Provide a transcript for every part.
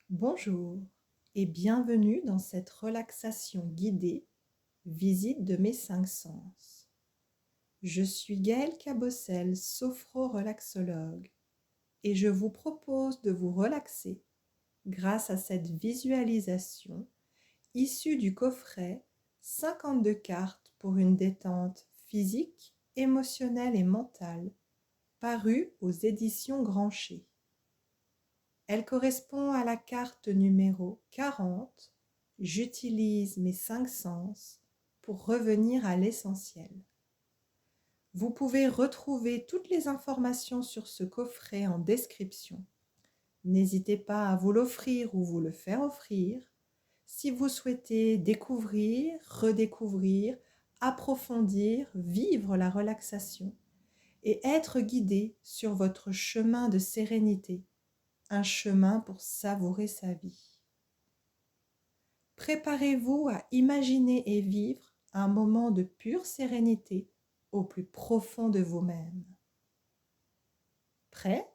Bonjour et bienvenue dans cette relaxation guidée, visite de mes cinq sens. Je suis Gaëlle Cabossel, sophro-relaxologue, et je vous propose de vous relaxer grâce à cette visualisation issue du coffret 52 cartes pour une détente physique, émotionnelle et mentale, paru aux éditions Grancher. Elle correspond à la carte numéro 40. J'utilise mes cinq sens pour revenir à l'essentiel. Vous pouvez retrouver toutes les informations sur ce coffret en description. N'hésitez pas à vous l'offrir ou vous le faire offrir si vous souhaitez découvrir, redécouvrir, approfondir, vivre la relaxation et être guidé sur votre chemin de sérénité. Un chemin pour savourer sa vie. Préparez-vous à imaginer et vivre un moment de pure sérénité au plus profond de vous-même. Prêt?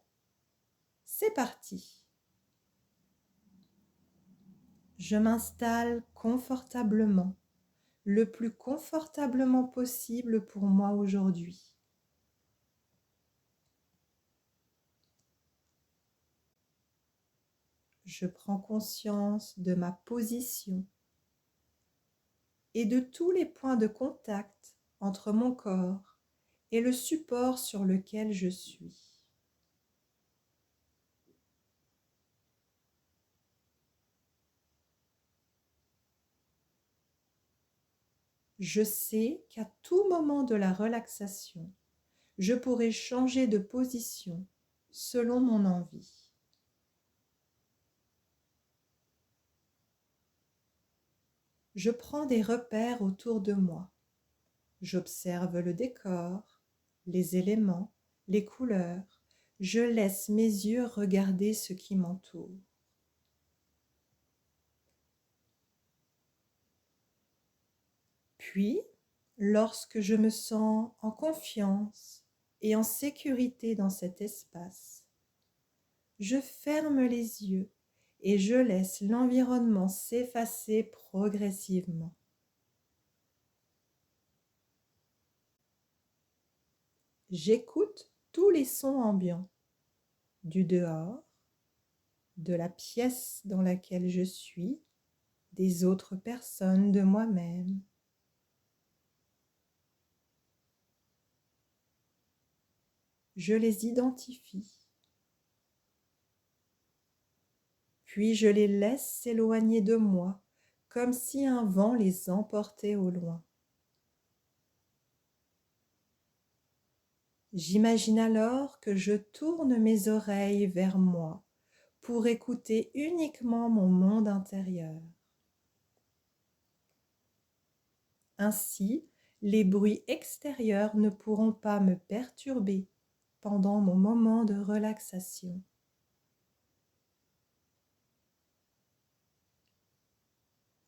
C'est parti. Je m'installe confortablement, le plus confortablement possible pour moi aujourd'hui. Je prends conscience de ma position et de tous les points de contact entre mon corps et le support sur lequel je suis. Je sais qu'à tout moment de la relaxation, je pourrai changer de position selon mon envie. Je prends des repères autour de moi. J'observe le décor, les éléments, les couleurs. Je laisse mes yeux regarder ce qui m'entoure. Puis, lorsque je me sens en confiance et en sécurité dans cet espace, je ferme les yeux et je laisse l'environnement s'effacer progressivement. J'écoute tous les sons ambiants, du dehors, de la pièce dans laquelle je suis, des autres personnes, de moi-même. Je les identifie, puis je les laisse s'éloigner de moi, comme si un vent les emportait au loin. J'imagine alors que je tourne mes oreilles vers moi pour écouter uniquement mon monde intérieur. Ainsi, les bruits extérieurs ne pourront pas me perturber pendant mon moment de relaxation.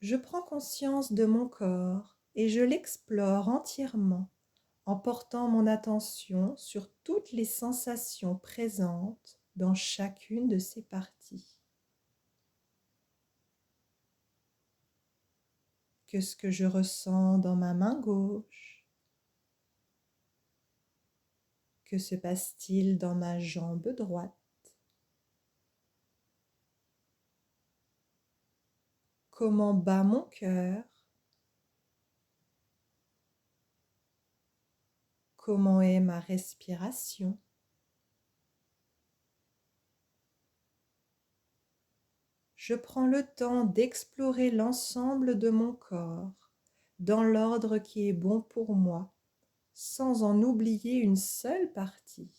Je prends conscience de mon corps et je l'explore entièrement en portant mon attention sur toutes les sensations présentes dans chacune de ses parties. Qu'est-ce que je ressens dans ma main gauche? Que se passe-t-il dans ma jambe droite? Comment bat mon cœur? Comment est ma respiration? Je prends le temps d'explorer l'ensemble de mon corps dans l'ordre qui est bon pour moi, sans en oublier une seule partie.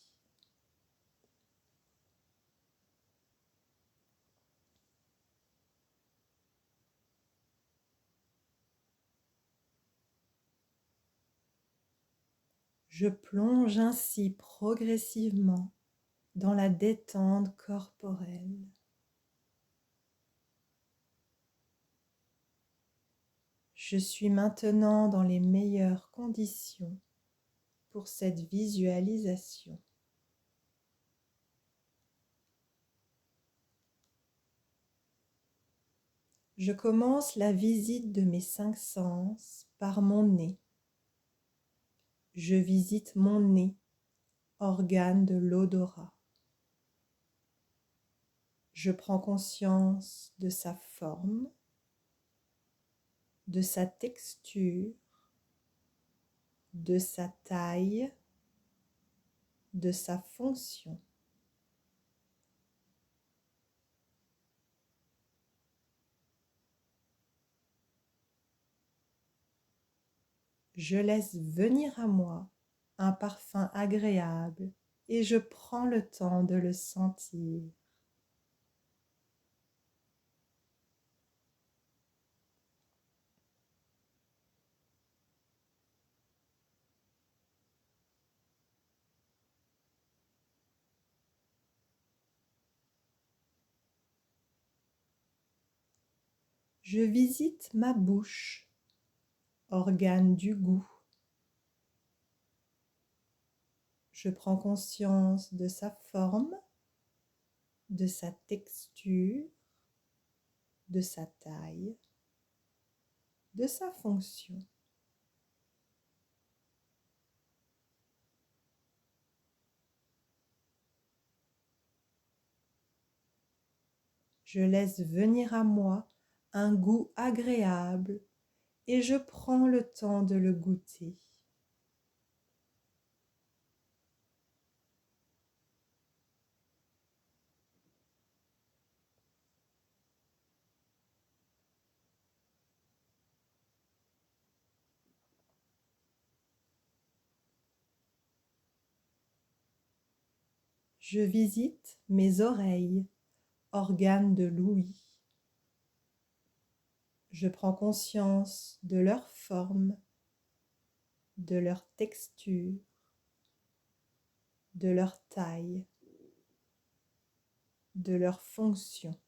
Je plonge ainsi progressivement dans la détente corporelle. Je suis maintenant dans les meilleures conditions pour cette visualisation. Je commence la visite de mes 5 sens par mon nez. Je visite mon nez, organe de l'odorat. Je prends conscience de sa forme, de sa texture, de sa taille, de sa fonction. Je laisse venir à moi un parfum agréable et je prends le temps de le sentir. Je visite ma bouche, organe du goût. Je prends conscience de sa forme, de sa texture, de sa taille, de sa fonction. Je laisse venir à moi un goût agréable et je prends le temps de le goûter. Je visite mes oreilles, organes de l'ouïe. Je prends conscience de leur forme, de leur texture, de leur taille, de leur fonction.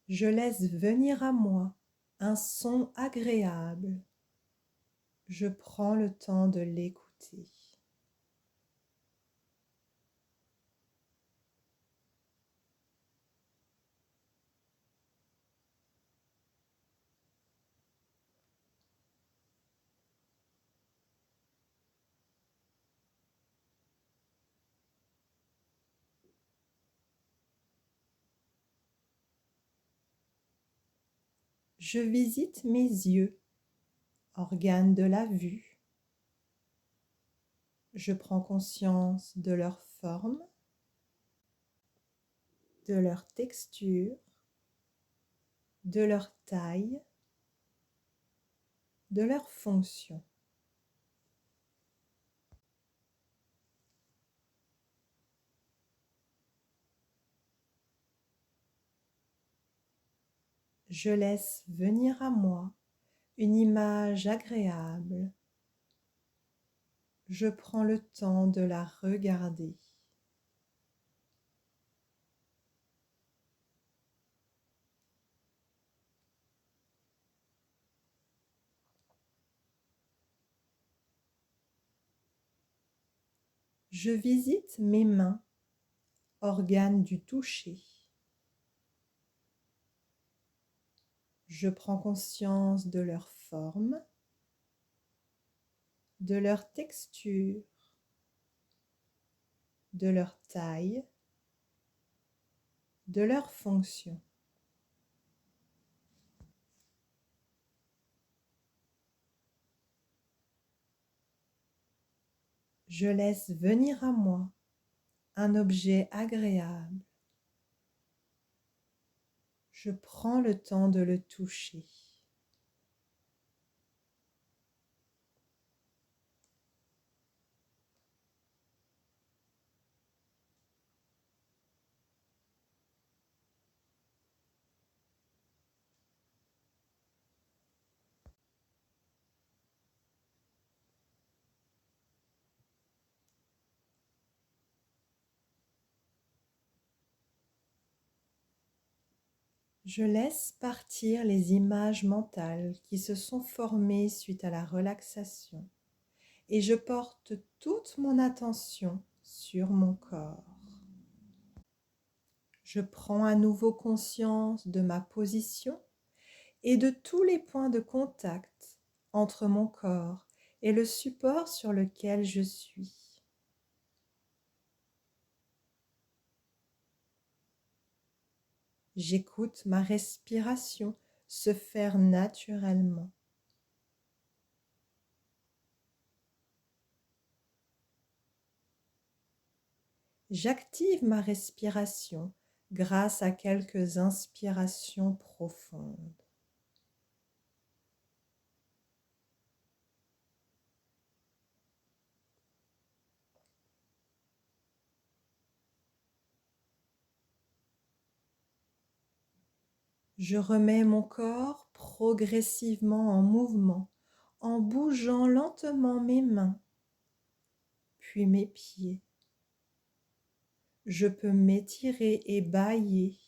Je laisse venir à moi un son agréable. Je prends le temps de l'écouter. Je visite mes yeux, organes de la vue. Je prends conscience de leur forme, de leur texture, de leur taille, de leur fonction. Je laisse venir à moi une image agréable. Je prends le temps de la regarder. Je visite mes mains, organes du toucher. Je prends conscience de leur forme, de leur texture, de leur taille, de leur fonction. Je laisse venir à moi un objet agréable. Je prends le temps de le toucher. Je laisse partir les images mentales qui se sont formées suite à la relaxation et je porte toute mon attention sur mon corps. Je prends à nouveau conscience de ma position et de tous les points de contact entre mon corps et le support sur lequel je suis. J'écoute ma respiration se faire naturellement. J'active ma respiration grâce à quelques inspirations profondes. Je remets mon corps progressivement en mouvement, en bougeant lentement mes mains, puis mes pieds. Je peux m'étirer et bâiller.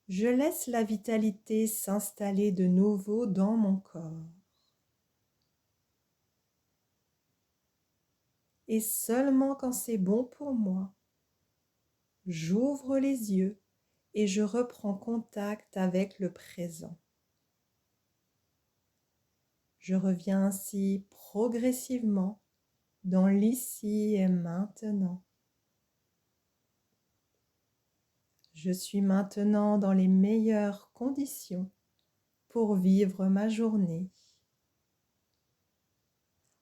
Je laisse la vitalité s'installer de nouveau dans mon corps. Et seulement quand c'est bon pour moi, j'ouvre les yeux et je reprends contact avec le présent. Je reviens ainsi progressivement dans l'ici et maintenant. Je suis maintenant dans les meilleures conditions pour vivre ma journée.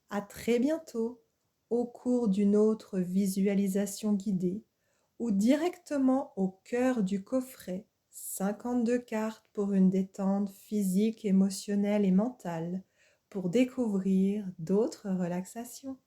À très bientôt au cours d'une autre visualisation guidée ou directement au cœur du coffret 52 cartes pour une détente physique, émotionnelle et mentale pour découvrir d'autres relaxations.